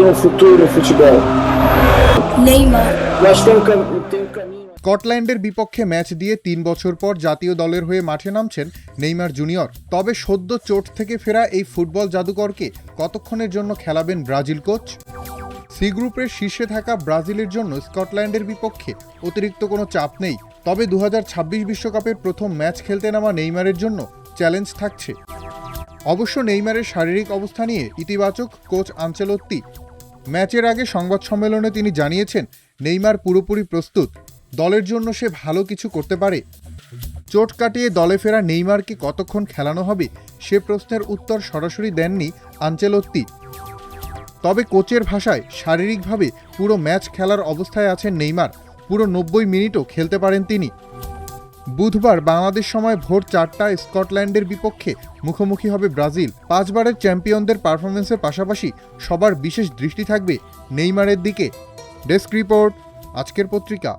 no futuro no futebol. Neymar. Eu acho que tem um caminho. স্কটল্যান্ডের বিপক্ষে match দিয়ে 3 বছর পর জাতীয় দলের হয়ে মাঠে নামছেন নেইমার জুনিয়র। তবে সদ্য চোট থেকে ফেরা এই ফুটবল জাদুকরকে কতক্ষণের জন্য খেলাবেন ব্রাজিল কোচ? সি গ্রুপের শীর্ষে থাকা ব্রাজিলের জন্য স্কটল্যান্ডের বিপক্ষে অতিরিক্ত কোনো চাপ নেই। তবে 2026 বিশ্বকাপের প্রথম ম্যাচ খেলতে নামা নেইমারের জন্য চ্যালেঞ্জ থাকছে। অবশ্য নেইমারের শারীরিক অবস্থা নিয়ে ইতিবাচক কোচ আনচেলোত্তি। ম্যাচের আগে সংবাদ সম্মেলনে তিনি জানিয়েছেন, নেইমার পুরোপুরি প্রস্তুত, দলের জন্য সে ভালো কিছু করতে পারে। চোট কাটিয়ে দলে ফেরা নেইমারকে কতক্ষণ খেলানো হবে সে প্রশ্নের উত্তর সরাসরি দেননি আনচেলোত্তি। তবে কোচের ভাষায় শারীরিকভাবে পুরো ম্যাচ খেলার অবস্থায় আছেন নেইমার, পুরো 90 মিনিটও খেলতে পারেন তিনি। বুধবার বাংলাদেশ সময় ভোর 4টায় স্কটল্যান্ডের বিপক্ষে মুখোমুখি হবে ব্রাজিল। 5 বারের চ্যাম্পিয়নদের পারফরমেন্সের পাশাপাশি সবার বিশেষ দৃষ্টি থাকবে নেইমারের দিকে। ডেস্ক রিপোর্ট, আজকের পত্রিকা।